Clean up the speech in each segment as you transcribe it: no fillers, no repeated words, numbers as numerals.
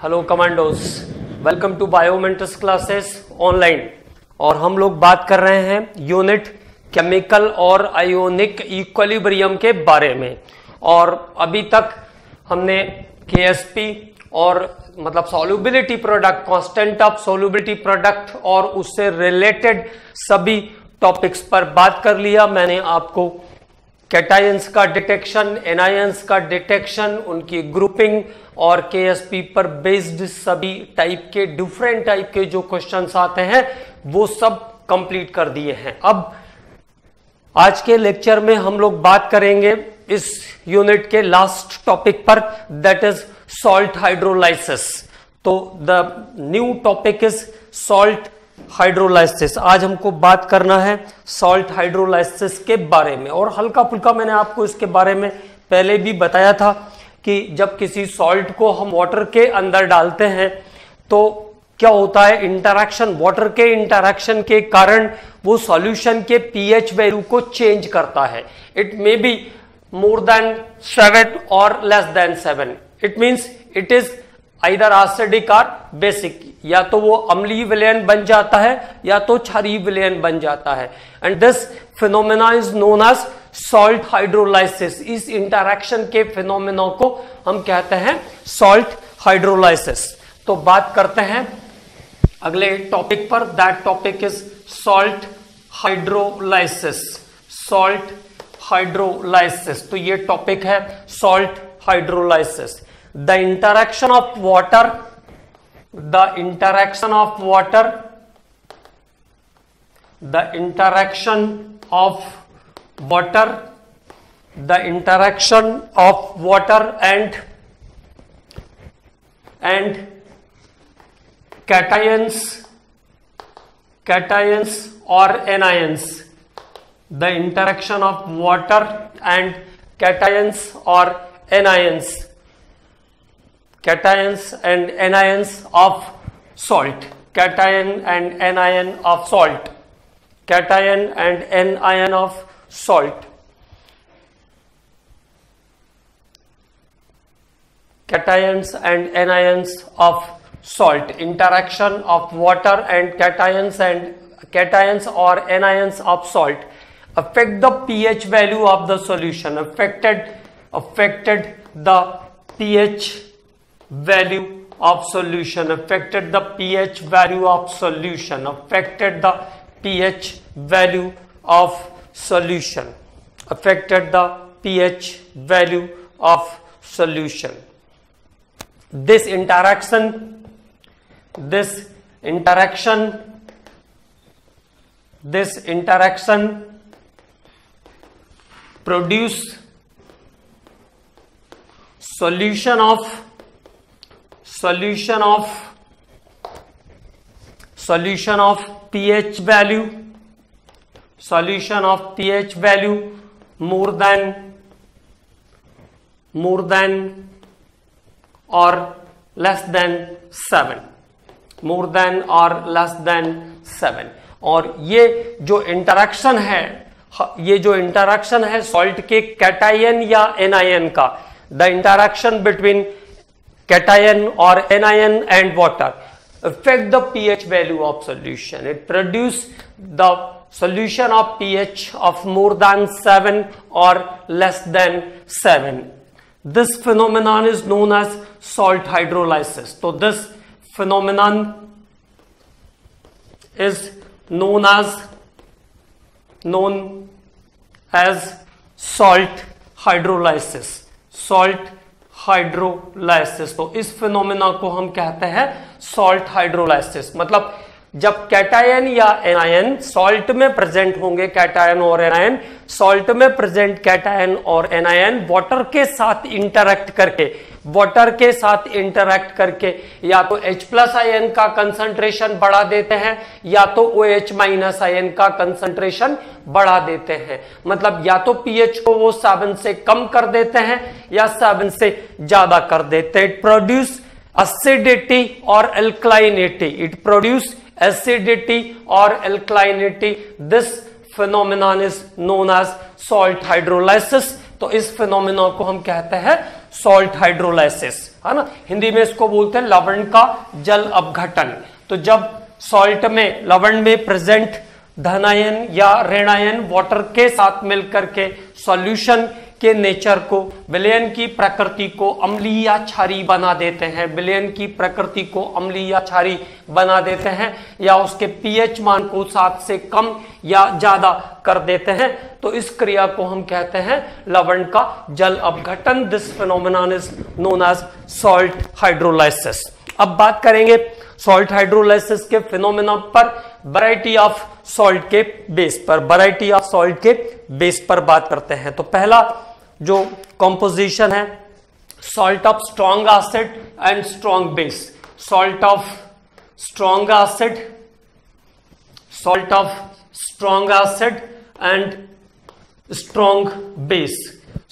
Hello commandos, welcome to बायोमेंट्स classes online. और हम लोग बात कर रहे हैं यूनिट केमिकल और आयोनिक इक्विलिब्रियम के बारे में। और अभी तक हमने केएसपी और मतलब solubility product, constant of solubility product और उससे रिलेटेड सभी टॉपिक्स पर बात कर लिया। मैंने आपको कैटायंस का डिटेक्शन, एनायंस का डिटेक्शन, उनकी ग्रुपिंग और केएसपी पर बेस्ड सभी टाइप के डिफरेंट टाइप के जो क्वेश्चंस आते हैं वो सब कंप्लीट कर दिए हैं। अब आज के लेक्चर में हम लोग बात करेंगे इस यूनिट के लास्ट टॉपिक पर, दैट इज सॉल्ट हाइड्रोलाइसिस। तो the new topic is salt hydrolysis. आज हमको बात करना है सॉल्ट हाइड्रोलाइसिस के बारे में। और हल्का फुल्का मैंने आपको इसके बारे में पहले भी बताया था कि जब किसी सॉल्ट को हम वाटर के अंदर डालते हैं तो क्या होता है, इंटरैक्शन, वाटर के इंटरैक्शन के कारण वो सॉल्यूशन के पीएच वैल्यू को चेंज करता है। It may be more than 7 और less than 7। It means it is either acidic और बेसिक, या तो वो अम्लीय विलयन बन जाता है या तो क्षारीय विलयन बन जाता है। And this phenomena is known as salt hydrolysis. इस इंटरैक्शन के फिनोमेना को हम कहते हैं सॉल्ट हाइड्रोलाइसिस। तो बात करते हैं अगले टॉपिक पर, that topic is salt hydrolysis. Salt hydrolysis, तो ये टॉपिक है salt hydrolysis. The interaction of water, the interaction of water, the interaction of water, the interaction of water and cations, cations or anions, the interaction of water and cations or anions, cations and anions of salt, cation and anion of salt, cation and anion of salt, cations and anions of salt, interaction of water and cations or anions of salt affect the pH value of the solution, affected the pH value of solution, affected the pH value of solution, affected the pH value of solution, affected the pH value of solution. This interaction produce solution of pH value, solution of pH value more than or less than 7, more than or less than 7। और ये जो interaction है salt के cation या anion का, the interaction between cation or anion and water affect the pH value of solution. It produce the solution of pH of more than 7 or less than 7. This phenomenon is known as salt hydrolysis. So this phenomenon is known as salt hydrolysis. Salt hydrolysis, तो इस phenomena को हम कहते हैं salt hydrolysis. मतलब जब cation या anion salt में प्रेजेंट होंगे, कैटायन और एनायन, सॉल्ट में प्रेजेंट कैटायन और एनायन वाटर के साथ इंटरैक्ट करके या तो H+ आयन का कंसंट्रेशन बढ़ा देते हैं या तो OH- आयन का कंसंट्रेशन बढ़ा देते हैं। मतलब या तो pH को वो 7 से कम कर देते हैं या 7 से ज्यादा कर देते हैं। इट प्रोड्यूस एसिडिटी और एल्कलाइनिटी, इट प्रोड्यूस एसिडिटी और alkalinity. This phenomenon is known as salt hydrolysis। तो इस फिनोमेना को हम कहते हैं सॉल्ट हाइड्रोलाइसिस, है ना, हिंदी में इसको बोलते हैं लवण का जल अपघटन। तो जब सॉल्ट में, लवण में प्रेजेंट धनायन या ऋणायन वाटर के साथ मिलकर के सॉल्यूशन के नेचर को, विलयन की प्रकृति को अम्लीय या क्षारीय बना देते हैं, विलयन की प्रकृति को अम्लीय या क्षारीय बना देते हैं, या उसके पीएच मान को 7 से कम या ज्यादा कर देते हैं, तो इस क्रिया को हम कहते हैं लवण का जल अपघटन। This phenomenon is known as salt hydrolysis. अब बात करेंगे सॉल्ट हाइड्रोलाइसिस के फिनोमेना पर, वैरायटी ऑफ सॉल्ट के बेस पर, वैरायटी ऑफ सॉल्ट के बेस पर बात करते हैं। तो पहला जो कंपोजिशन है, salt of strong acid and strong base, salt of strong acid, salt of strong acid and strong base,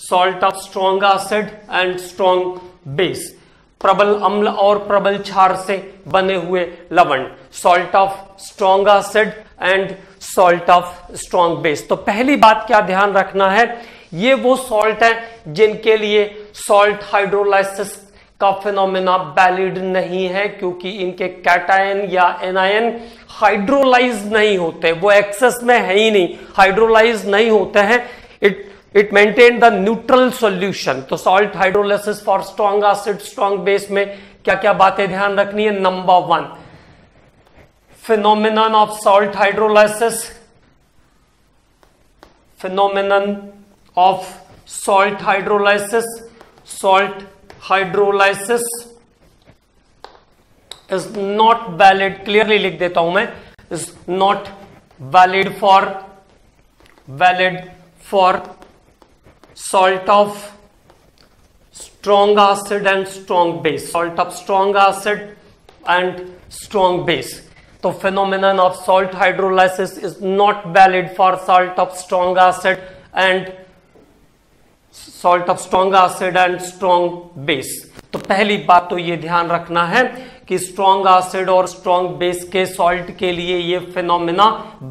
salt of strong acid and strong base, प्रबल अम्ल और प्रबल क्षार से बने हुए लवण, salt of strong acid and salt of strong base. तो पहली बात क्या ध्यान रखना है, ये वो सॉल्ट है जिनके लिए सॉल्ट हाइड्रोलाइसिस का फिनोमेना वैलिड नहीं है, क्योंकि इनके कैटायन या एनायन हाइड्रोलाइज नहीं होते, वो एक्सेस में है ही नहीं, हाइड्रोलाइज नहीं होते हैं, it maintain the neutral solution. तो salt hydrolysis for strong acid strong base में क्या क्या बातें ध्यान रखनी है। Number 1, phenomenon of salt hydrolysis, phenomenon of salt hydrolysis, salt hydrolysis is not valid, clearly लिख देता हूं मैं, is not valid for salt of strong acid and strong base, salt of strong acid and strong base. तो phenomenon of salt hydrolysis is not valid for salt of strong acid and strong base. तो पहली बात तो ये ध्यान रखना है कि स्ट्रॉन्ग एसिड और स्ट्रॉन्ग बेस के सॉल्ट के लिए ये फिनोमेना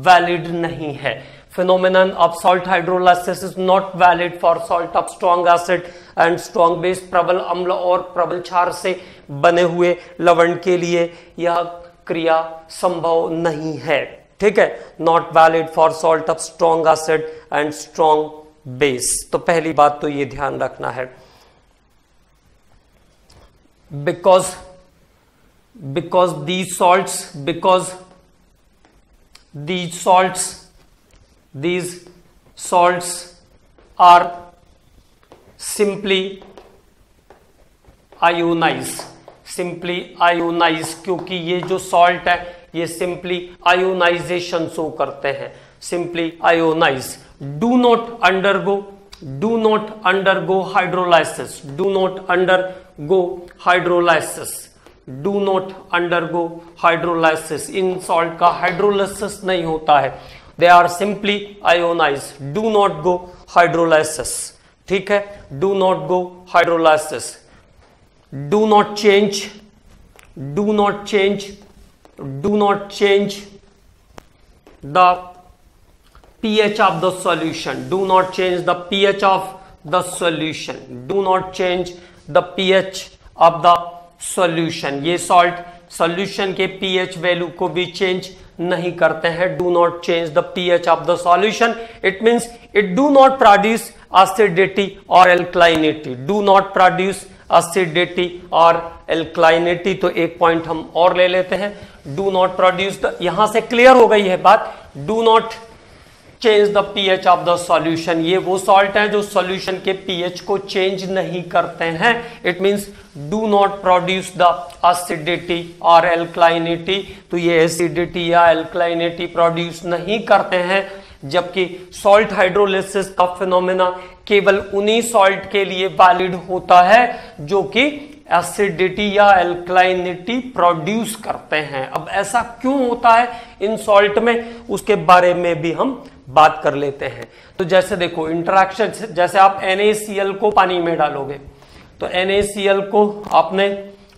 वैलिड नहीं है। Phenomenon of salt hydrolysis is not valid for salt of strong acid and strong base, प्रबल अम्ल और प्रबल क्षार से बने हुए लवण के लिए यह क्रिया संभव नहीं है, ठीक है। Not valid for salt of strong acid and strong base. तो पहली बात तो ये ध्यान रखना है, because these salts are simply ionized, क्योंकि ये जो सॉल्ट है ये सिंपली आयोनाइजेशन शो करते हैं, simply ionise. Do not undergo hydrolysis, इन सॉल्ट का हाइड्रोलाइसिस नहीं होता है, they are simply ionise, do not go hydrolysis, ठीक है, do not go hydrolysis. Do not change the pH of the solution, do not change the pH of the solution, do not change the pH of the solution। ये salt solution के pH value को भी change नहीं करते हैं। Do not change the pH of the solution, it means it do not produce acidity और एल्कलाइनिटी, do not produce acidity और एल्कलाइनिटी। तो एक पॉइंट हम और ले लेते हैं, डू नॉट प्रोड्यूस द, यहां से क्लियर हो गई है बात, do not change the pH of the solution. ये वो सॉल्ट है जो सॉल्यूशन के पीएच को चेंज नहीं करते हैं, it means do not produce the acidity और एल्कलाइनिटी। तो ये एसिडिटी या एल्कलाइनिटी प्रोड्यूस नहीं करते हैं, जबकि सॉल्ट हाइड्रोलिसिस का फिनोमेना केवल उन्हीं सॉल्ट के लिए वैलिड होता है जो कि एसिडिटी या एल्कलाइनिटी प्रोड्यूस करते हैं। अब ऐसा क्यों होता है इन सॉल्ट में, उसके बारे में भी हम बात कर लेते हैं। तो जैसे देखो इंटरेक्शन, जैसे आप NaCl को पानी में डालोगे, तो NaCl को आपने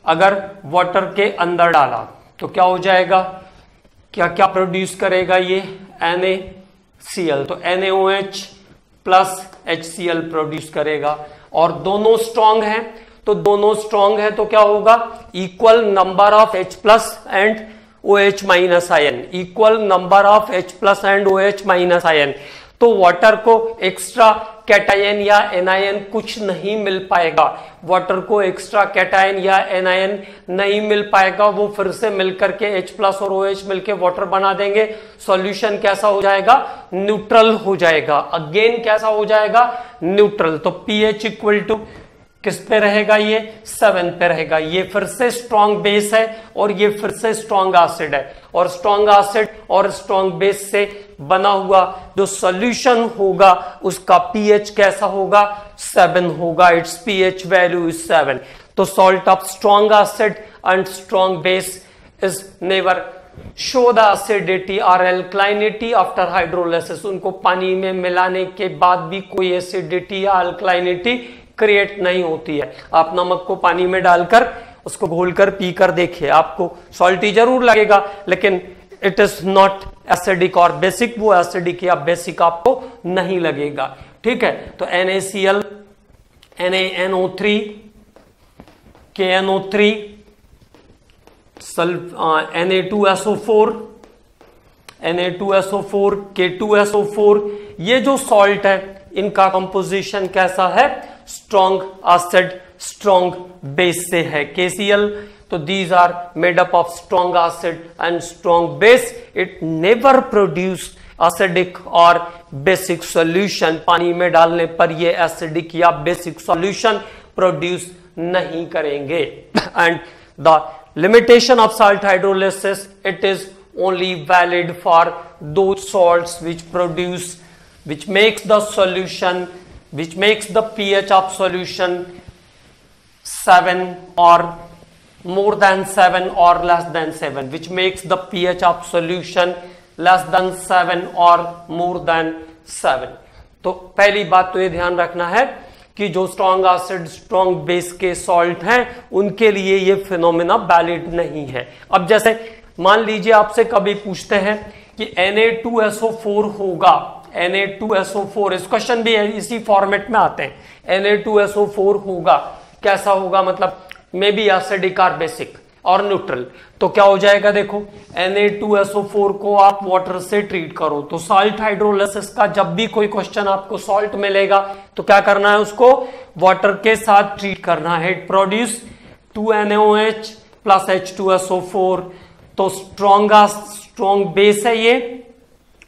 अगर वाटर के अंदर डाला तो क्या हो जाएगा, क्या क्या प्रोड्यूस करेगा ये NaCl, तो NaOH प्लस HCl प्रोड्यूस करेगा। और दोनों स्ट्रांग हैं, तो दोनों स्ट्रांग है तो क्या होगा, equal number of H plus and OH minus ion, equal number of H plus and OH minus ion. तो वाटर को एक्स्ट्रा कैटायन या एनायन कुछ नहीं मिल पाएगा, वाटर को एक्स्ट्रा कैटायन या एनायन नहीं मिल पाएगा, वो फिर से मिलकर के H प्लस और OH मिलकर वाटर बना देंगे। सॉल्यूशन कैसा हो जाएगा, न्यूट्रल हो जाएगा। अगेन कैसा हो जाएगा, न्यूट्रल। तो pH इक्वल टू किस पे रहेगा, ये 7 पे रहेगा। ये फिर से स्ट्रॉन्ग बेस है और ये फिर से स्ट्रॉन्ग एसिड है, और स्ट्रॉन्ग एसिड और स्ट्रॉन्ग बेस से बना हुआ जो सॉल्यूशन होगा उसका pH कैसा होगा, 7 होगा। It's pH value is 7। तो salt of strong acid and strong base is never show the acidity और अल्कलाइनिटी आफ्टर हाइड्रोलाइसिस। उनको पानी में मिलाने के बाद भी कोई एसिडिटी या अल्कलाइनिटी क्रिएट नहीं होती है। आप नमक को पानी में डालकर उसको घोलकर पीकर देखिए, आपको सॉल्टी जरूर लगेगा, लेकिन इट इज नॉट एसिडिक और बेसिक। वो एसिडिक या बेसिक आपको नहीं लगेगा, ठीक है। तो NaCl, NaNO3, KNO3, Na2SO4, Na2SO4, K2SO4, ये जो सॉल्ट है इनका कंपोजिशन कैसा है, स्ट्रॉन्ग एसिड स्ट्रॉन्ग बेस से है। KCl, तो these are made up of strong acid and strong base. It never produce acidic और बेसिक सॉल्यूशन। पानी में डालने पर ये एसिडिक या बेसिक सॉल्यूशन प्रोड्यूस नहीं करेंगे। And the limitation of salt hydrolysis, it is only valid for those salts which makes the solution, which makes the pH of solution 7 or more than 7 or less than 7, which makes the pH of solution less than 7 or more than 7। तो पहली बात तो ये ध्यान रखना है कि जो स्ट्रॉन्ग एसिड स्ट्रॉन्ग बेस के सॉल्ट हैं उनके लिए ये फिनोमेना वैलिड नहीं है। अब जैसे मान लीजिए आपसे कभी पूछते हैं कि Na2SO4 होगा, Na2SO4, इस क्वेश्चन भी इसी फॉर्मेट में आते हैं। Na2SO4 होगा, कैसा होगा, मतलब मे बी एसिडिक और बेसिक और न्यूट्रल। तो क्या हो जाएगा, देखो Na2SO4 को आप वाटर से ट्रीट करो, तो सॉल्ट हाइड्रोलाइसिस का जब भी कोई क्वेश्चन आपको सॉल्ट मिलेगा तो क्या करना है, उसको वाटर के साथ ट्रीट करना है। It produce 2NaOH plus H2SO4। तो स्ट्रॉन्ग बेस है ये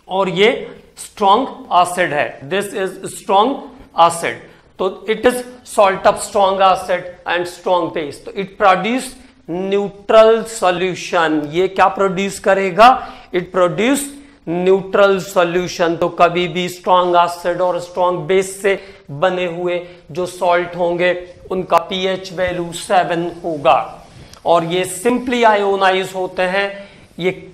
और ये स्ट्रॉन्ग एसिड है। दिस इज स्ट्रॉन्ग एसिड, तो it is salt of strong acid and strong base. तो इट प्रोड्यूस न्यूट्रल सॉल्यूशन। ये क्या प्रोड्यूस करेगा, इट प्रोड्यूस न्यूट्रल सॉल्यूशन। तो कभी भी स्ट्रॉन्ग एसिड और स्ट्रॉन्ग बेस से बने हुए जो सॉल्ट होंगे उनका pH वैल्यू 7 होगा, और ये सिंपली आयोनाइज होते हैं, ये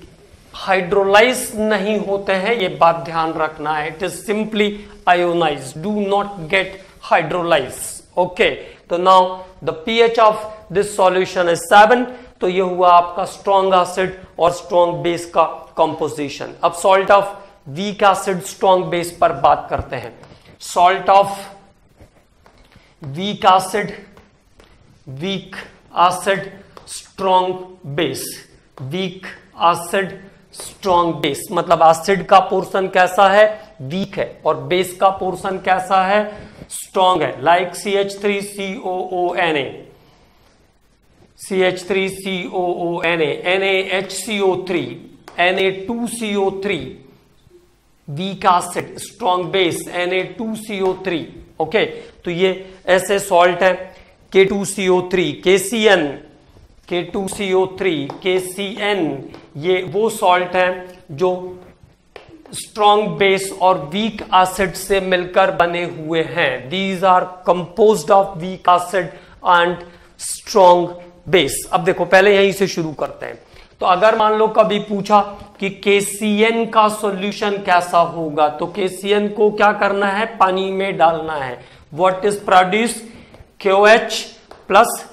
हाइड्रोलाइज नहीं होते हैं, ये बात ध्यान रखना है। It is simply ionise, do not get hydrolyse. Okay, तो now the pH of this solution is 7। तो ये हुआ आपका स्ट्रॉन्ग एसिड और स्ट्रॉन्ग बेस का कंपोजिशन। अब salt of weak acid strong base पर बात करते हैं। Salt of weak acid strong base, weak acid strong base मतलब एसिड का पोर्शन कैसा है, वीक है, और बेस का पोर्शन कैसा है, स्ट्रॉन्ग है। Like CH3COONA, CH3COONA, NaHCO3, Na2CO3, week acid strong base Na2CO3। Okay, तो ये ऐसे सॉल्ट है। K2CO3, KCN, K2CO3, KCN, ये वो सॉल्ट है जो स्ट्रॉन्ग बेस और वीक एसिड से मिलकर बने हुए हैं। These are composed of weak acid and strong base. अब देखो पहले यहीं से शुरू करते हैं। तो अगर मान लो कभी पूछा कि KCN का सॉल्यूशन कैसा होगा, तो KCN को क्या करना है, पानी में डालना है। What is produce, KOH plus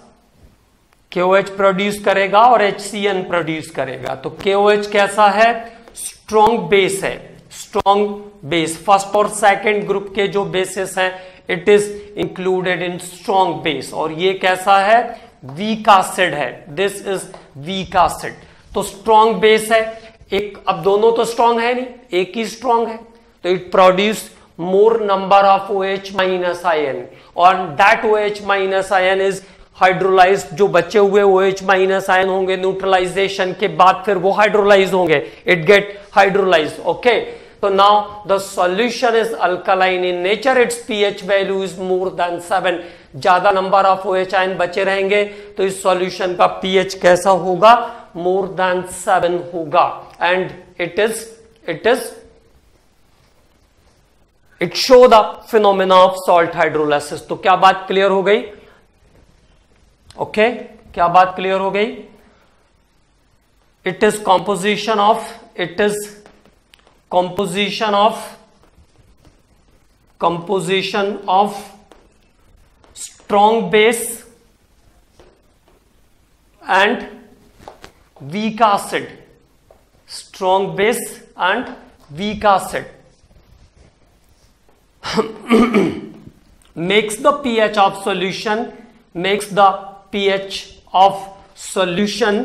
KOH produce करेगा और HCN प्रोड्यूस करेगा। तो KOH कैसा है, स्ट्रॉन्ग बेस है, स्ट्रॉन्ग बेस। फर्स्ट और सेकंड ग्रुप के जो बेसिस हैं it is included in strong base, और ये कैसा है, वीक एसिड है, दिस इज वीक एसिड। तो स्ट्रॉन्ग बेस है एक, अब दोनों तो स्ट्रॉन्ग है नहीं, एक ही स्ट्रॉन्ग है, तो it produce more number of OH minus ion, और that OH minus ion is hydrolyse, जो बचे हुए OH माइनस आयन होंगे न्यूट्रलाइजेशन के बाद फिर वो हाइड्रोलाइज होंगे, इट गेट हाइड्रोलाइज, ओके। तो now the solution is alkaline in nature, its pH value is more than 7, ज्यादा नंबर ऑफ OH आयन बचे रहेंगे तो इस सॉल्यूशन का pH कैसा होगा, मोर देन 7 होगा, and it show the phenomena of salt hydrolysis. तो क्या बात क्लियर हो गई, ओके क्या बात क्लियर हो गई, it is composition of strong base and week acid, strong base and weak acid makes the pH of solution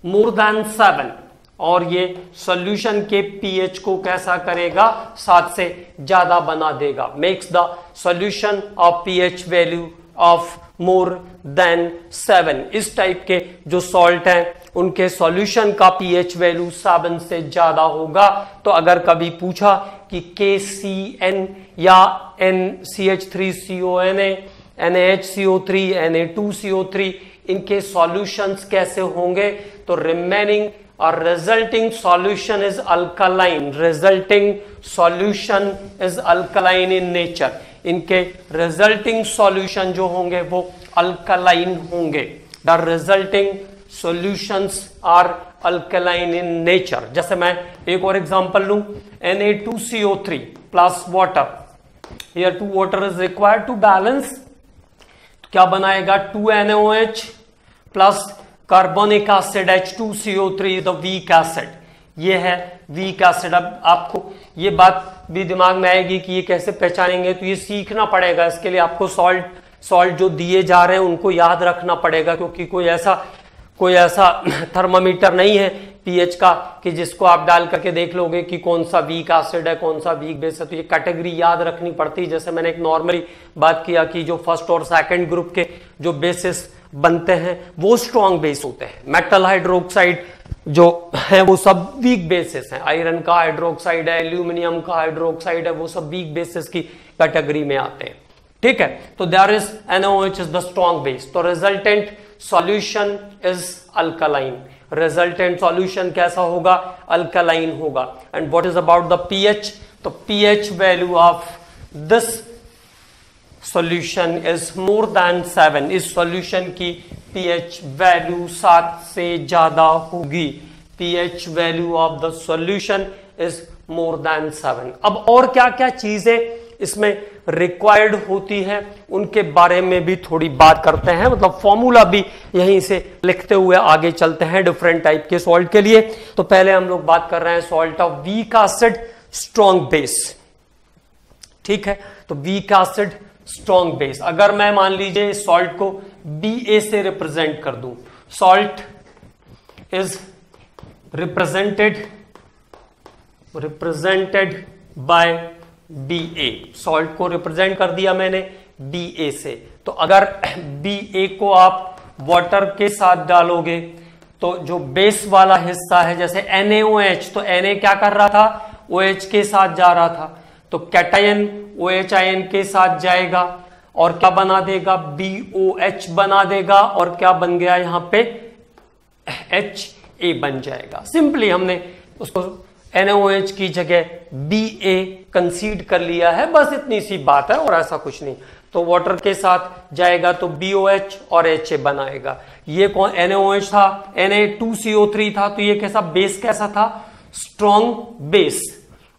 more than 7, और ये सॉल्यूशन के pH को कैसा करेगा, 7 से ज्यादा बना देगा, makes the solution of pH value of more than 7। इस टाइप के जो सॉल्ट हैं उनके सॉल्यूशन का pH वैल्यू 7 से ज्यादा होगा। तो अगर कभी पूछा कि KCN या NCH3CONA, NaHCO3, Na2CO3 इनके सॉल्यूशंस कैसे होंगे, तो रिमेनिंग और resulting solution is alkaline, in nature, इनके रिजल्टिंग सॉल्यूशन जो होंगे वो अल्कलाइन होंगे, the resulting solutions are alkaline in nature. जैसे मैं एक और एग्जांपल लूं, Na2CO3 plus water, here 2 water is required to balance, क्या बनाएगा, 2 NaOH plus carbonic acid H2CO3, the weak acid, ये है वीक एसिड। अब आपको ये बात भी दिमाग में आएगी कि ये कैसे पहचानेंगे, तो ये सीखना पड़ेगा, इसके लिए आपको सॉल्ट जो दिए जा रहे हैं उनको याद रखना पड़ेगा, क्योंकि कोई ऐसा थर्मामीटर नहीं है pH का कि जिसको आप डाल करके देख लोगे कि कौन सा वीक एसिड है, कौन सा वीक बेस है। तो ये कैटेगरी याद रखनी पड़ती है। जैसे मैंने एक नॉर्मली बात किया कि जो फर्स्ट और सेकंड ग्रुप के जो बेसिस बनते हैं वो स्ट्रॉन्ग बेस होते हैं, मेटल हाइड्रोक्साइड जो है वो सब वीक बेसिस हैं, आयरन का हाइड्रोक्साइड है, एल्यूमिनियम का हाइड्रोक्साइड है, वो सब वीक बेसिस की कैटेगरी में आते हैं, ठीक है। तो there is NaOH is the strong base, तो resultant solution is alkaline, resultant solution कैसा होगा, अल्कलाइन होगा। And what is about the pH, तो pH value of this solution is more than 7, इस सॉल्यूशन की pH वैल्यू 7 से ज्यादा होगी, pH value of the solution is more than 7। अब और क्या क्या चीजें इसमें रिक्वायर्ड होती है उनके बारे में भी थोड़ी बात करते हैं, मतलब फॉर्मूला भी यहीं से लिखते हुए आगे चलते हैं डिफरेंट टाइप के सॉल्ट के लिए। तो पहले हम लोग बात कर रहे हैं salt of weak acid strong base, ठीक है। तो वीक एसिड स्ट्रॉन्ग बेस, अगर मैं मान लीजिए सॉल्ट को Ba से रिप्रेजेंट कर दूं, salt is represented by Ba, salt को रिप्रेजेंट कर दिया मैंने Ba से। तो अगर Ba को आप वाटर के साथ डालोगे तो जो बेस वाला हिस्सा है, जैसे NaOH, तो Na क्या कर रहा था, OH के साथ जा रहा था, तो कैटायन OH आयन के साथ जाएगा और क्या बना देगा, BOH बना देगा, और क्या बन गया यहां पे, Ha बन जाएगा। सिंपली हमने उसको NaOH की जगह Ba कंसीड कर लिया है, बस इतनी सी बात है और ऐसा कुछ नहीं। तो वाटर के साथ जाएगा तो BOH और Ha बनाएगा। ये कौन NaOH था, Na2CO3 था, तो ये कैसा बेस, कैसा था, स्ट्रॉन्ग बेस,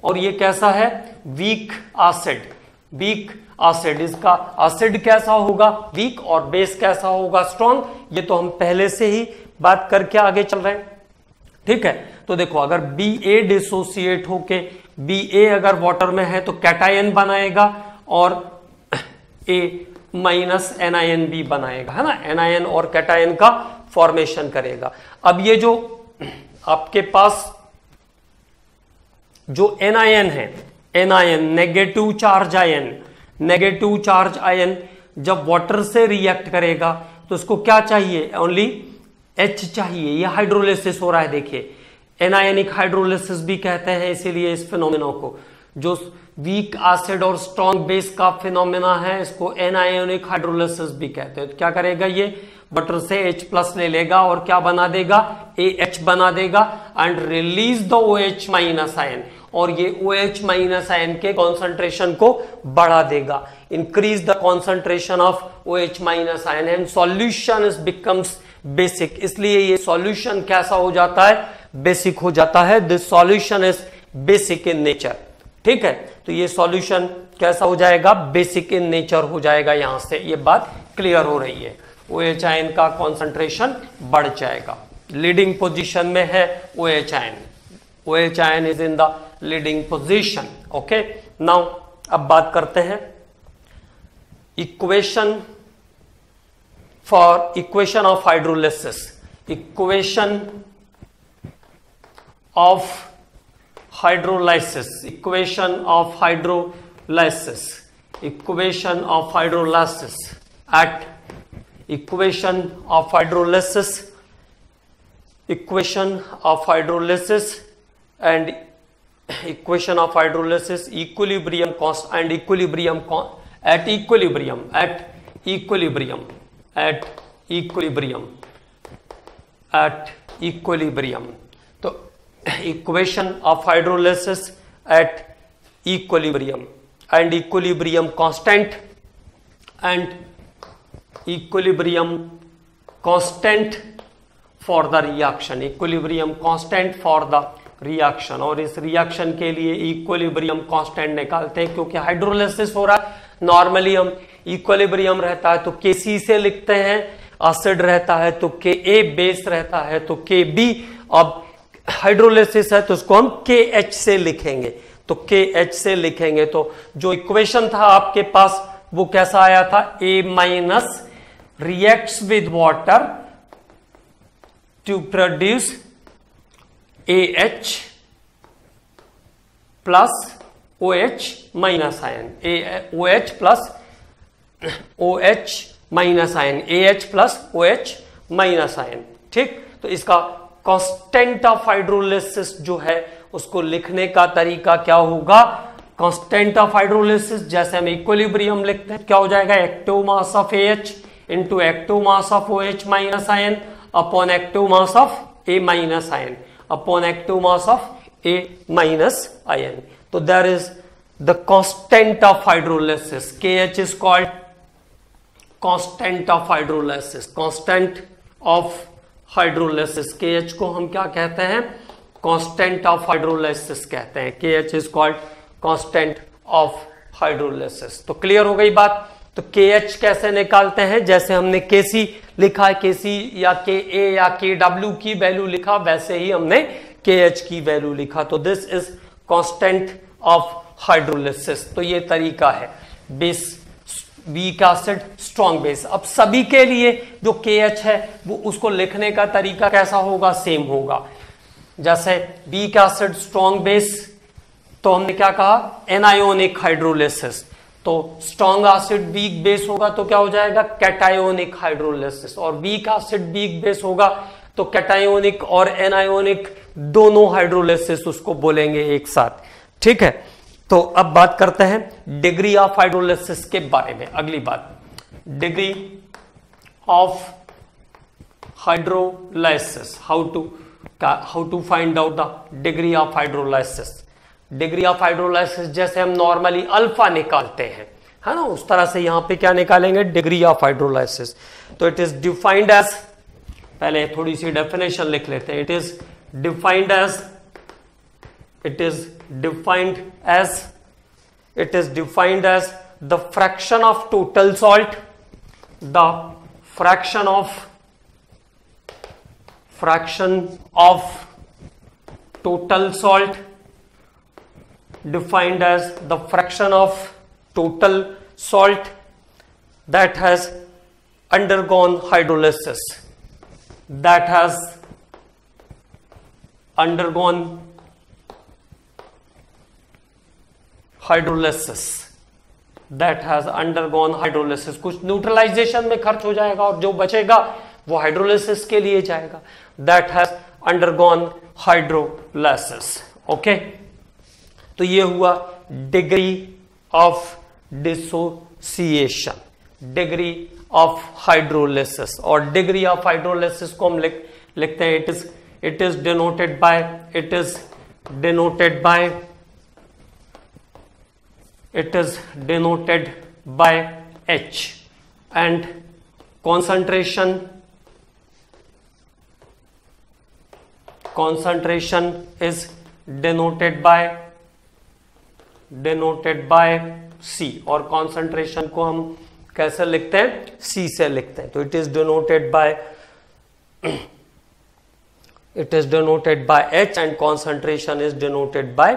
और ये कैसा है, वीक एसिड। इसका एसिड कैसा होगा, वीक, और बेस कैसा होगा, स्ट्रॉन्ग। ये तो हम पहले से ही बात करके आगे चल रहे हैं, ठीक है। तो देखो अगर Ba डिसोसिएट होके Ba अगर वाटर में है तो कैटायन बनाएगा, और A माइनस NiNB बनाएगा, है ना, एनायन और कैटायन का फॉर्मेशन करेगा। अब ये जो आपके पास जो एनायन है, anion negative charge ion, negative charge ion जब वाटर से रिएक्ट करेगा तो उसको क्या चाहिए, ओनली H चाहिए। ये हाइड्रोलिसिस हो रहा है, देखिए एनायनिक हाइड्रोलिसिस भी कहते हैं इसीलिए इस फिनोमेना को। जो वीक एसिड और स्ट्रॉन्ग बेस का फिनोमेना है इसको एनायनिक हाइड्रोलिसिस भी कहते हैं। तो क्या करेगा, ये वाटर से H प्लस ले लेगा और क्या बना देगा, AH बना देगा and release the OH minus ion, और ये OH माइनस आयन के कॉन्सेंट्रेशन को बढ़ा देगा, increase the concentration of OH minus ion and solution is becomes basic. इसलिए ये सॉल्यूशन कैसा हो जाता है, बेसिक हो जाता है। This solution is basic in nature, ठीक है। तो ये सॉल्यूशन कैसा हो जाएगा, बेसिक इन नेचर हो जाएगा। यहां से ये बात क्लियर हो रही है, OH आयन का कॉन्सेंट्रेशन बढ़ जाएगा। लीडिंग पोजीशन में है OH ion, OH ion is in the leading position. Okay, now अब बात करते हैं equation for equation of hydrolysis. Equation of hydrolysis, equation of hydrolysis, equation of hydrolysis at equation of hydrolysis, equation of hydrolysis and equation of hydrolysis, equilibrium cost and equilibrium at equilibrium, at equilibrium, at equilibrium, at equilibrium. तो equation of hydrolysis at equilibrium and equilibrium constant and equilibrium constant for the reaction, equilibrium constant for the reaction। और इस reaction के लिए equilibrium constant निकालते हैं, क्योंकि hydrolysis हो रहा है। नॉर्मली हम इक्विलिब्रियम रहता है तो Kc से लिखते हैं, एसिड रहता है तो Ka, बेस रहता है तो Kb, अब हाइड्रोलिसिस है तो उसको हम KH से लिखेंगे। तो KH से लिखेंगे तो जो इक्वेशन था आपके पास वो कैसा आया था, A minus reacts with water to produce AH plus OH minus ion, OH plus OH minus ion, AH plus OH minus ion, ठीक। तो इसका कांस्टेंट ऑफ हाइड्रोलिसिस जो है उसको लिखने का तरीका क्या होगा, कांस्टेंट ऑफ हाइड्रोलिसिस जैसे हम इक्विलिब्रियम लिखते हैं क्या हो जाएगा, active mass of AH into active mass of OH minus ion upon active mass of A minus ion upon active mass of A minus ion. तो there is the constant of hydrolysis, KH is called constant of hydrolysis, constant of hydrolysis. KH को हम क्या कहते हैं, constant of hydrolysis कहते हैं। KH is called constant of hydrolysis. तो clear हो गई बात। तो KH कैसे निकालते हैं, जैसे हमने Kc लिखा है, Kc या Ka या Kw की वैल्यू लिखा, वैसे ही हमने KH की वैल्यू लिखा। तो this is constant of hydrolysis. तो ये तरीका है, base weak acid strong base. अब सभी के लिए जो KH है वो उसको लिखने का तरीका कैसा होगा, सेम होगा। जैसे वीक एसिड स्ट्रॉन्ग बेस तो हमने क्या कहा, एनायोनिक हाइड्रोलिसिस। तो स्ट्रॉन्ग एसिड वीक बेस होगा तो क्या हो जाएगा, कैटायोनिक हाइड्रोलिसिस। और वीक एसिड वीक बेस होगा तो कैटायोनिक और एनायोनिक दोनों हाइड्रोलिसिस उसको बोलेंगे एक साथ, ठीक है। तो अब बात करते हैं डिग्री ऑफ हाइड्रोलिसिस के बारे में। अगली बात, degree of hydrolysis, how to find out the degree of hydrolysis. Degree of hydrolysis जैसे हम नॉर्मली अल्फा निकालते हैं, है ना, उस तरह से यहां पे क्या निकालेंगे, डिग्री ऑफ हाइड्रोलाइसिस। तो इट इज डिफाइंड एज, पहले थोड़ी सी डेफिनेशन लिख लेते हैं। It is defined as, it is defined as the fraction of total salt, the fraction of total salt defined as the fraction of total salt that has undergone hydrolysis, that has undergone hydrolysis, that has undergone hydrolysis, कुछ neutralisation में खर्च हो जाएगा और जो बचेगा वो hydrolysis के लिए जाएगा, that has undergone hydrolysis. Okay, तो ये हुआ degree of dissociation, degree of hydrolysis. और डिग्री ऑफ हाइड्रोलिसिस को हम लिखते हैं it is denoted by H and concentration is denoted by C. और concentration को हम कैसे लिखते हैं? C से लिखते हैं. तो it is denoted by H and concentration is denoted by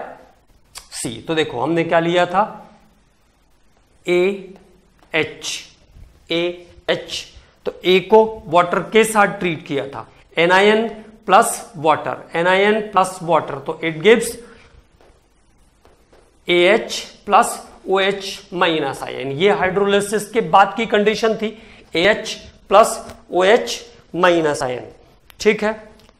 C. तो देखो हमने क्या लिया था? AH. तो A को वाटर के साथ ट्रीट किया था, NiN प्लस वाटर, तो it gives AH plus OH minus ion. ये हाइड्रोलिसिस के बाद की कंडीशन थी, AH plus OH minus ion. ठीक है,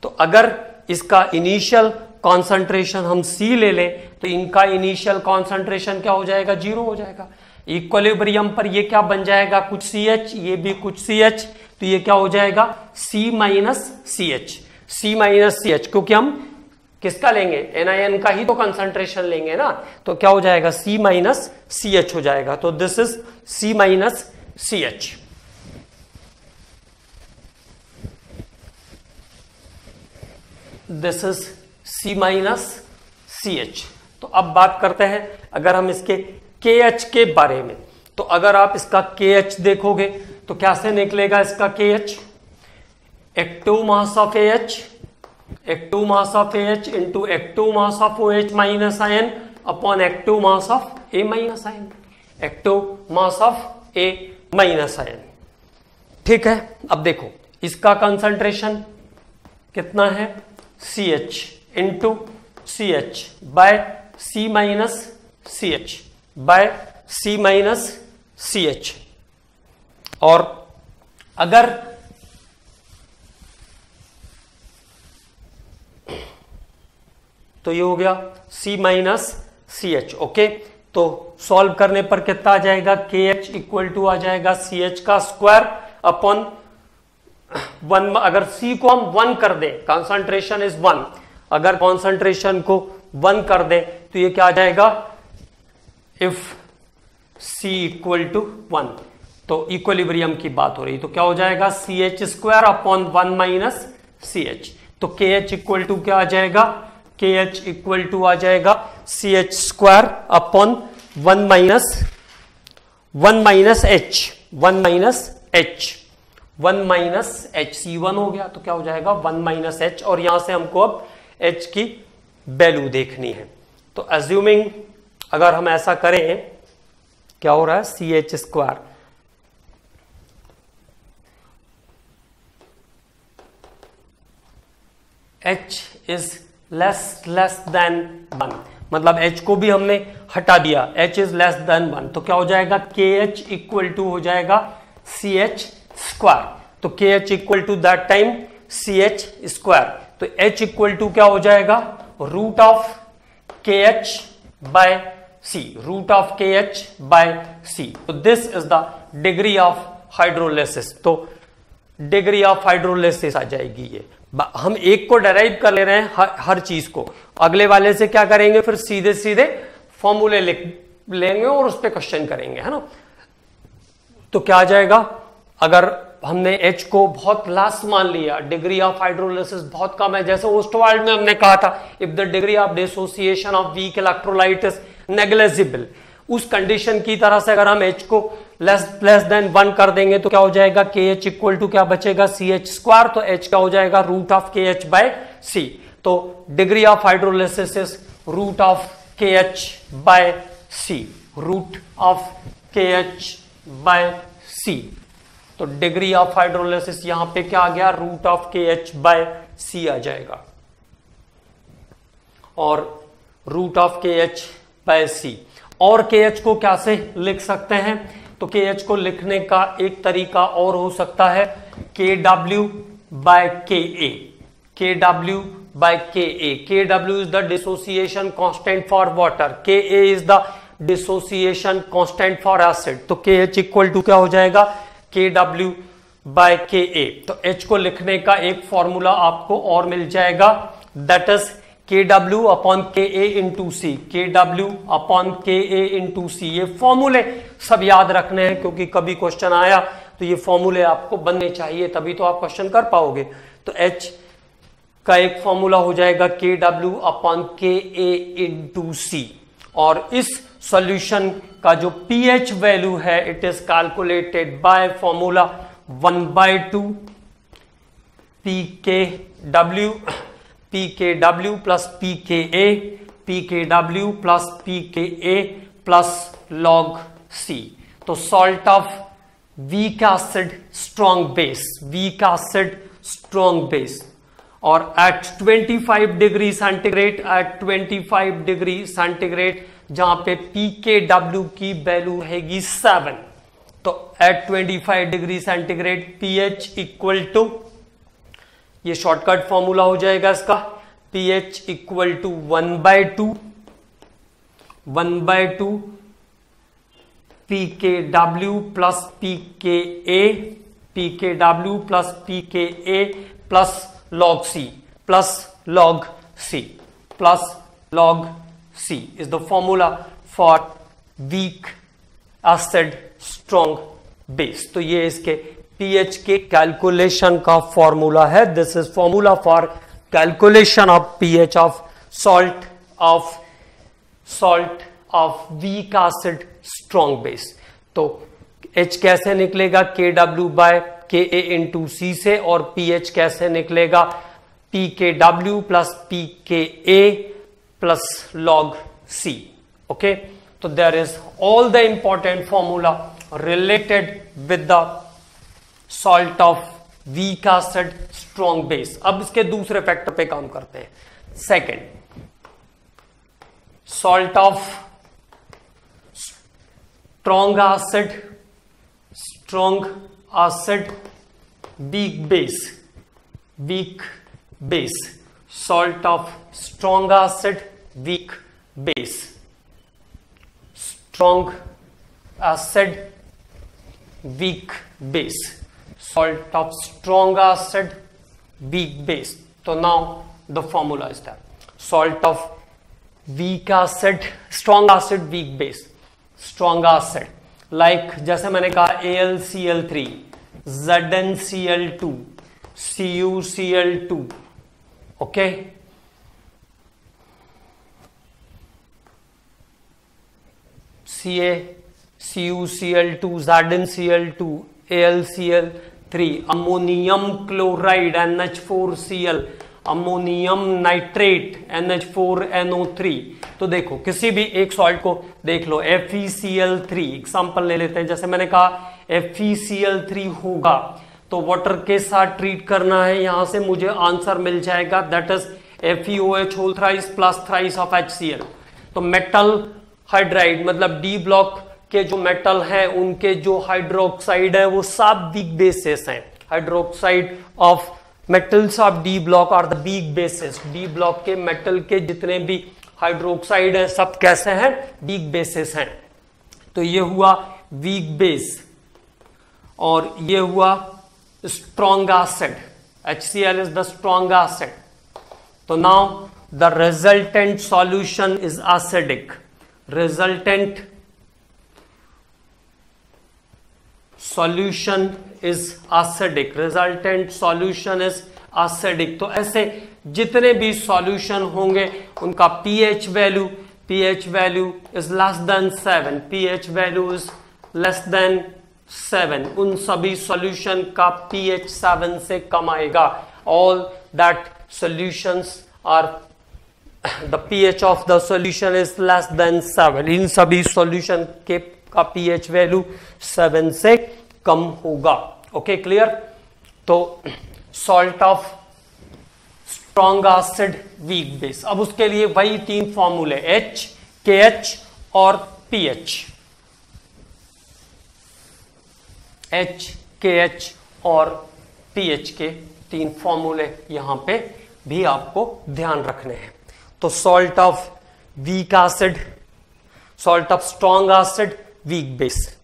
तो अगर इसका इनिशियल कॉन्सेंट्रेशन हम C ले लें तो इनका इनिशियल कॉन्सेंट्रेशन क्या हो जाएगा? 0 हो जाएगा. इक्विलिब्रियम पर ये क्या बन जाएगा? कुछ CH, ये भी कुछ CH, तो ये क्या हो जाएगा? C माइनस CH, क्योंकि हम किसका लेंगे? NiN का ही तो कंसंट्रेशन लेंगे ना, तो क्या हो जाएगा? C माइनस CH हो जाएगा. तो this is C minus CH. This is C minus CH. तो अब बात करते हैं अगर हम इसके KH के बारे में. तो अगर आप इसका KH देखोगे तो कैसे निकलेगा इसका KH? Active mass of AH into active mass of OH minus ion upon active mass of A minus ion, active mass of A minus ion. ठीक है, अब देखो इसका कंसंट्रेशन कितना है? CH into CH by C minus CH by C minus CH. और अगर तो ये हो गया C माइनस CH. ओके, तो सॉल्व करने पर कितना आ जाएगा? KH इक्वल टू आ जाएगा CH का स्क्वायर अपॉन 1. अगर C को हम 1 कर दें, कंसंट्रेशन इज 1, अगर कंसंट्रेशन को 1 कर दें तो ये क्या आ जाएगा? इफ C इक्वल टू 1, तो इक्विलिब्रियम की बात हो रही, तो क्या हो जाएगा? CH square upon 1 minus CH. तो KH इक्वल टू क्या आ जाएगा? KH इक्वल टू आ जाएगा CH square upon 1 minus H. C1 हो गया, तो क्या हो जाएगा? 1 माइनस H. और यहां से हमको अब H की वैल्यू देखनी है. तो अज्यूमिंग अगर हम ऐसा करें, क्या हो रहा है? CH square H is less than 1, मतलब H को भी हमने हटा दिया, H इज लेस देन 1, तो क्या हो जाएगा? KH इक्वल टू हो जाएगा CH स्क्वायर. तो KH equal to that time CH square. तो H इक्वल टू क्या हो जाएगा? Root of KH by C, root of KH by C. तो this is the degree of hydrolysis. तो degree of hydrolysis आ जाएगी ये. हम एक को डेराइव कर ले रहे हैं हर चीज को, अगले वाले से क्या करेंगे? फिर सीधे फॉर्मूले लिख लेंगे और उस पर क्वेश्चन करेंगे, है ना. तो क्या आ जाएगा? अगर हमने H को बहुत लास्ट मान लिया, डिग्री ऑफ हाइड्रोलिसिस बहुत कम है, जैसे ओस्टवाल्ड में हमने कहा था, if the degree of dissociation of weak electrolyte is negligible, उस कंडीशन की तरह से अगर हम H को लेस देन 1 कर देंगे तो क्या हो जाएगा? KH इक्वल टू क्या बचेगा? CH square. तो H क्या हो जाएगा? Root of KH by C. तो degree of hydrolysis is root of KH by C. Root of KH/C। तो डिग्री ऑफ हाइड्रोलिसिस यहां पे क्या आ गया, रूट ऑफ KH/C आ जाएगा, और रूट ऑफ KH/C। और KH को कैसे लिख सकते हैं, तो KH को लिखने का एक तरीका और हो सकता है KW/KA। KW/KA, KW is the dissociation constant for water, KA is the dissociation constant for acid। तो KH इक्वल टू क्या हो जाएगा, KW/KA। तो H को लिखने का एक फॉर्मूला आपको और मिल जाएगा, that is KW/KA into C, KW/KA into C। ये फॉर्मूले सब याद रखने हैं, क्योंकि कभी क्वेश्चन आया तो ये फॉर्मूले आपको बनने चाहिए, तभी तो आप क्वेश्चन कर पाओगे। तो H का एक फॉर्मूला हो जाएगा KW/KA into C, और इस सॉल्यूशन का जो pH वैल्यू है it is calculated by formula 1/2 pKW plus pKa, pKW plus pKa plus log C। तो salt of weak acid strong base, weak acid strong base, और at 25 degree centigrade, at 25 degree centigrade जहां पे pKW की वैल्यू रहेगी 7, तो at 25 degree centigrade pH equal to, ये shortcut formula हो जाएगा इसका, pH equal to 1/2 pKW plus pKa, pKW plus pKa plus log C, plus log C, plus log C is the formula for weak acid strong base। तो ये इसके pH के calculation का formula है। This is formula for calculation of pH of salt of weak acid strong base. तो H कैसे निकलेगा, KW/KA into C से, और pH कैसे निकलेगा, pKW plus pKa plus log C। Okay, तो there is all the important formula related with the salt of weak acid strong base. अब इसके दूसरे फैक्टर पे काम करते हैं। Second, salt of strong acid weak base, salt of strong acid weak base, strong acid weak base, salt of strong acid weak base। तो now the formula is that salt of weak acid strong acid weak base, strong acid like जैसे मैंने कहा AlCl3, ZnCl2, CuCl2, okay, CuCl2, ZnCl2, AlCl3, ammonium chloride NH4Cl, ammonium nitrate NH4NO3। तो देखो किसी भी एक salt को देख लो, FeCl3 एग्जांपल ले लेते हैं। जैसे मैंने कहा FeCl3 होगा तो वाटर के साथ ट्रीट करना है, यहां से मुझे आंसर मिल जाएगा, that is FeOH whole thrice plus thrice of HCl। तो मेटल हाइड्राइड मतलब डी ब्लॉक के जो मेटल हैं उनके जो हाइड्रोक्साइड है वो सब वीक बेसिस हैं। Hydroxide of metals of D block are the weak bases. D block के मेटल के जितने भी हाइड्रोक्साइड हैं सब कैसे हैं, वीक बेसिस हैं। तो ये हुआ वीक बेस और ये हुआ strong acid. HCl is the strong acid. So now the resultant solution is acidic. Resultant solution is acidic. Resultant solution is acidic. तो ऐसे जितने भी सॉल्यूशन होंगे उनका pH value is less than 7. pH value is less than 7. उन सभी solution का pH 7 से कम आएगा. All that solutions are the pH of the solution is less than 7, इन सभी सॉल्यूशन के का pH वैल्यू 7 से कम होगा। Okay clear. तो salt of strong acid weak base, अब उसके लिए वही तीन फॉर्मूले H, KH और pH, H, KH और pH के तीन फॉर्मूले यहां पे भी आपको ध्यान रखने हैं। तो salt of weak acid, salt of strong acid, weak base.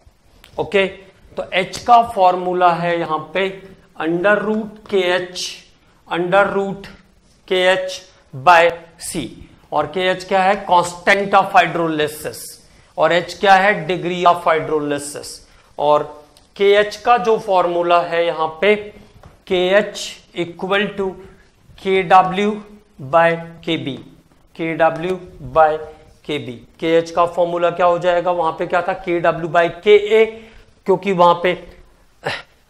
Okay, तो H का फॉर्मूला है यहां पे under root KH by C, और KH क्या है? कांस्टेंट ऑफ हाइड्रोलिसिस, और H क्या है? Degree of hydrolysis. और KH का जो फॉर्मूला है यहां पे KH equal to KW by KB, KW by KB। KH का फॉर्मूला क्या हो जाएगा? वहां पे क्या था? KW बाय KA, क्योंकि वहां पे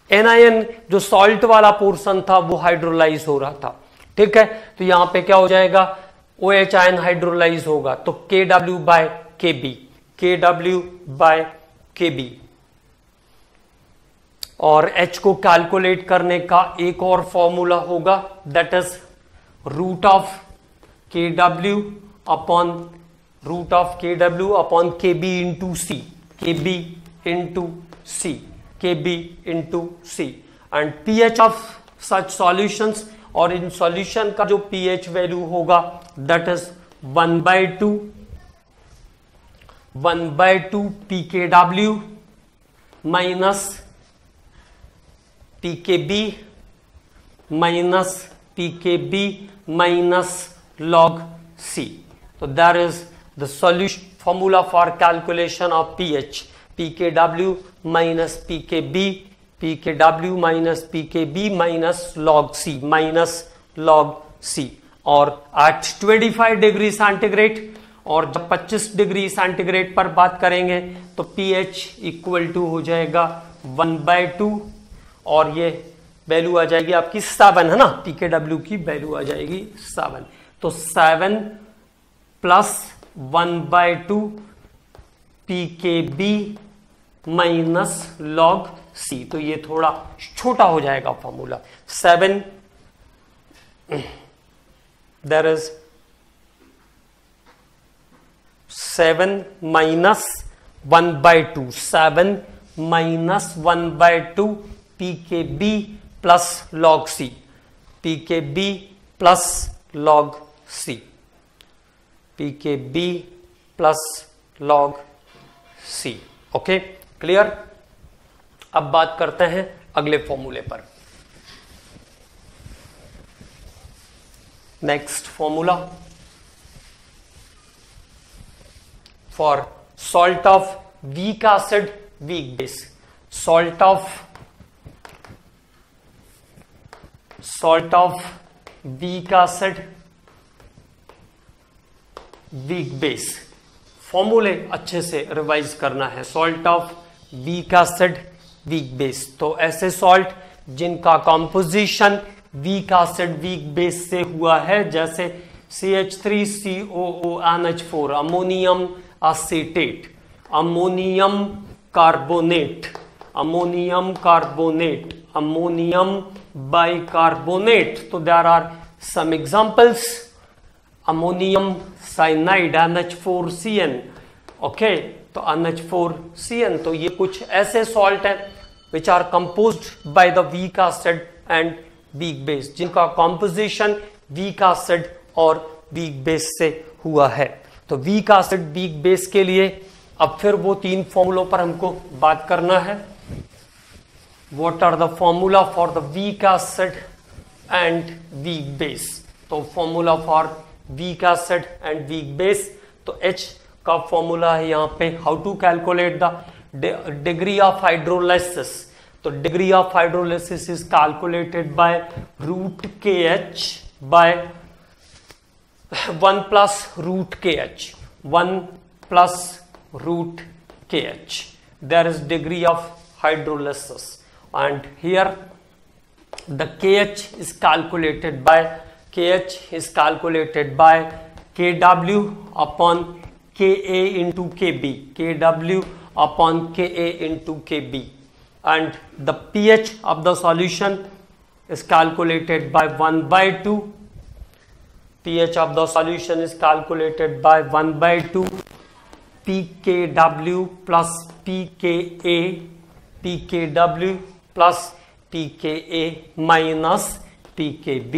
NiN जो सॉल्ट वाला पोर्शन था वो हाइड्रोलाइज हो रहा था। ठीक है, तो यहां पे क्या हो जाएगा? OH आयन हाइड्रोलाइज होगा, तो KW by KB, KW by KB। और H को कैलकुलेट करने का एक और फॉर्मूला होगा, that is root of KW upon KB into C, KB into C, KB into C। And pH of such solutions, और इन सॉल्यूशन का जो pH वैल्यू होगा that is 1/2 pKW minus PKB minus log C। तो that is the solution formula for calculation of pH, PKW minus PKB minus PKB minus log C। और at 25 degree centigrade, और जब 25 degree centigrade पर बात करेंगे तो pH equal to हो जाएगा 1/2, और ये वैल्यू आ जाएगी आपकी 7, है ना? PKW की वैल्यू आ जाएगी 7। तो 7 plus 1/2 PKB minus log C। तो ये थोड़ा छोटा हो जाएगा formula. 7 there is 7 minus 1/2, 7 minus 1/2 PKB plus log C, PKB plus log C, PKB plus log C। Okay clear. अब बात करते हैं अगले फॉर्मूले पर। Next formula for salt of weak acid weak base, salt of weak acid weak base. फॉर्मूले अच्छे से रिवाइज करना है। Salt of weak acid weak base, तो ऐसे सॉल्ट जिनका composition weak acid weak base से हुआ है, जैसे CH3COONH4, ammonium acetate, ammonium carbonate, ammonium bicarbonate. तो there are some examples, ammonium cyanide NH4CN। Okay, तो NH4CN, तो ये कुछ ऐसे सॉल्ट हैं which are composed by the weak acid and weak base, जिनका कॉम्पोजिशन वीक एसिड और वीक बेस से हुआ है। तो वीक एसिड वीक बेस के लिए अब फिर वो तीन फॉर्मूलों पर हमको बात करना है। What are the formula for the weak acid and weak base? तो formula for weak acid and weak base, तो H का फॉर्मूला है यहाँ पे, how to calculate the degree of hydrolysis. तो degree of hydrolysis is calculated by root KH by 1 plus root KH, 1 plus root KH, there is degree of hydrolysis, and here the KH is calculated by KW upon KA into KB, KW upon KA into KB, and the pH of the solution is calculated by 1 by 2. pH of the solution is calculated by 1 by 2 pKw plus pKa, pKw plus pKa minus pKb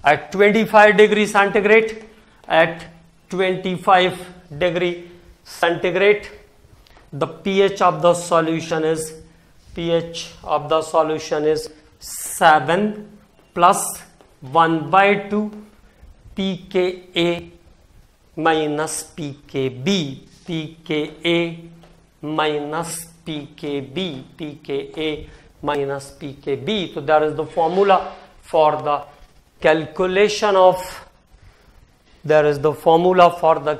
at 25 degree centigrade. At 25 degree centigrade, the pH of the solution is 7 plus 1 by 2 pKa minus pKb, pKa minus pKb, pKa minus pKb. So there is the formula for the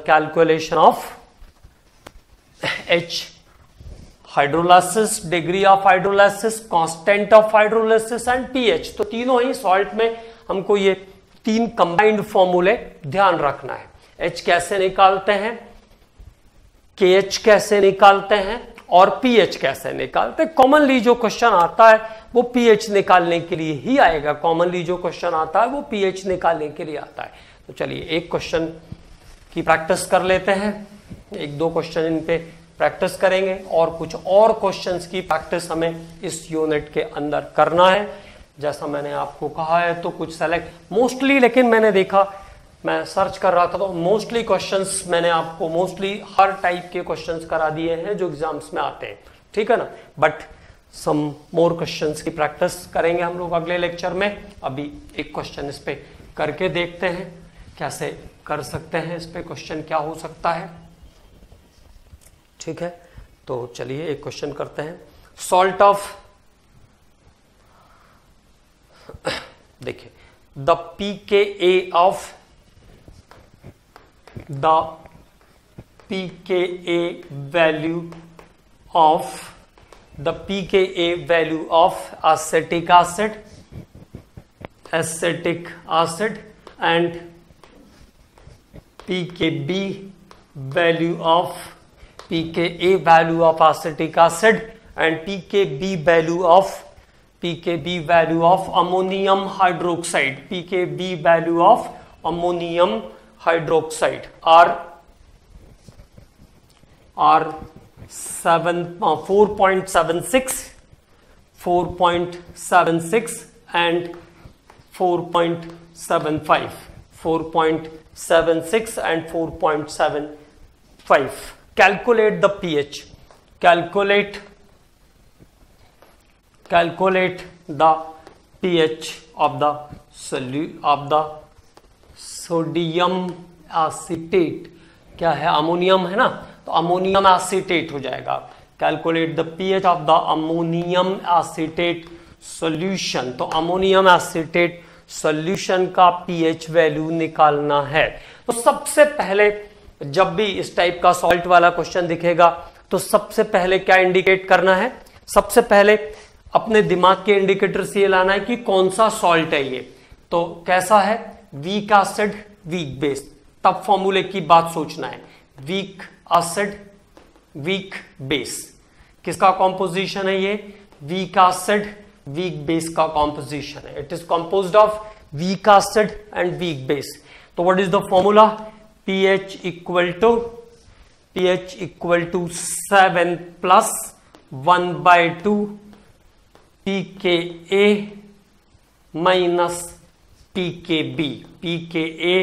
calculation of H hydrolysis, degree of hydrolysis, constant of hydrolysis and pH. तो तीनों ही salt में हमको ये तीन combined फॉर्मूले ध्यान रखना है. H कैसे निकालते हैं, KH कैसे निकालते हैं और pH कैसे निकालते हैं. कॉमनली जो क्वेश्चन आता है वो pH निकालने के लिए ही आएगा. कॉमनली जो क्वेश्चन आता है वो pH निकालने के लिए आता है. तो चलिए एक क्वेश्चन की प्रैक्टिस कर लेते हैं. एक दो क्वेश्चन इन पे प्रैक्टिस करेंगे और कुछ और क्वेश्चंस की प्रैक्टिस हमें इस यूनिट के अंदर करना है. जैसा मैंने आपको कहा है तो कुछ सेलेक्ट मोस्टली, लेकिन मैंने देखा, मैं सर्च कर रहा था तो मोस्टली क्वेश्चंस मैंने आपको मोस्टली हर टाइप के क्वेश्चंस करा दिए हैं जो एग्जाम्स में आते हैं. ठीक है ना. बट सम मोर क्वेश्चंस की प्रैक्टिस करेंगे हम लोग अगले लेक्चर में. अभी एक क्वेश्चन इस पे करके देखते हैं कैसे कर सकते हैं. इस पे क्वेश्चन क्या हो सकता है. ठीक है, तो चलिए एक क्वेश्चन करते हैं. सॉल्ट ऑफ, देखिए, the pKa of value of acetic acid and pKa value of acetic acid and pKb value of ammonium hydroxide, pKb value of ammonium hydroxide are 4.76 and 4.75. 4.76 and 4.75. Calculate the pH. Calculate the pH of the sodium acetate. क्या है, ammonium है ना, तो ammonium acetate हो जाएगा. Calculate the pH of the ammonium acetate solution. तो ammonium acetate solution का pH value निकालना है. तो सबसे पहले जब भी इस टाइप का सॉल्ट वाला क्वेश्चन दिखेगा तो सबसे पहले क्या इंडिकेट करना है. सबसे पहले अपने दिमाग के इंडिकेटर से ये लाना है कि कौन सा सॉल्ट है ये. तो कैसा है, वीक एसिड वीक बेस. तब फॉर्मूले की बात सोचना है. वीक एसिड वीक बेस किसका कॉम्पोजिशन है, ये वीक एसिड वीक बेस का कॉम्पोजिशन है. It is composed of weak acid and weak base. तो what is the formula, pH equal to 7 plus 1 by 2 pKa minus pKb, pKa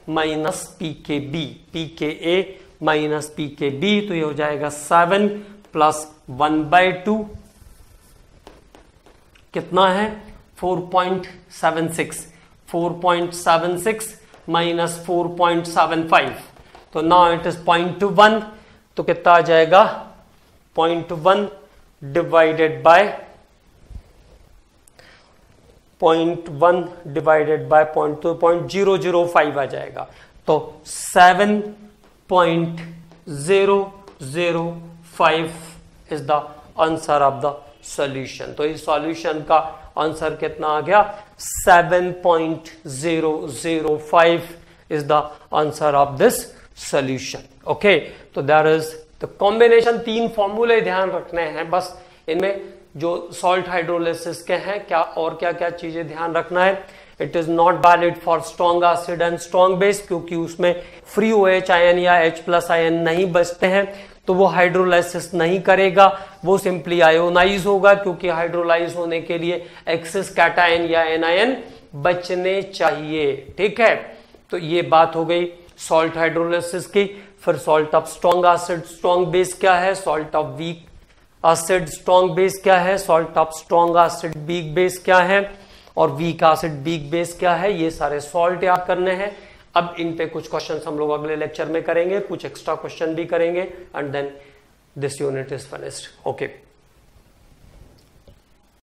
minus pKb, pKa minus pKb. तो ये हो जाएगा 7 plus 1 by 2 कितना है, 4.76. 4.76 minus 4.75. तो now it is 0.1. तो कितना आ जाएगा, 0.1 डिवाइडेड बाय 0.005 आ जाएगा. तो 7.005 is the answer of the solution. तो इस सॉल्यूशन का आंसर कितना आ गया 7.005 is the answer of this solution. Okay, तो देयर इज द कॉम्बिनेशन। 3 फॉर्मूले ध्यान रखने हैं बस, इनमें जो सॉल्ट हाइड्रोलिसिस के हैं क्या और क्या क्या चीजें ध्यान रखना है। It is not valid for strong acid and strong base, क्योंकि उसमें फ्री OH आयन या H+ आयन नहीं बचते हैं, तो वो हाइड्रोलाइसिस नहीं करेगा, वो सिंपली आयोनाइज होगा, क्योंकि हाइड्रोलाइज होने के लिए एक्सेस कैटायन या एनायन बचने चाहिए। ठीक है, तो ये बात हो गई सॉल्ट हाइड्रोलाइसिस की। फिर salt of strong acid strong base क्या है, salt of weak acid strong base क्या है, salt of strong acid weak base क्या है, और वीक एसिड वीक बेस क्या है, ये सारे सॉल्ट याद करने हैं। अब इन पे कुछ क्वेश्चंस हम लोग अगले लेक्चर में करेंगे, कुछ एक्स्ट्रा क्वेश्चन भी करेंगे, and then this unit is finished. Okay.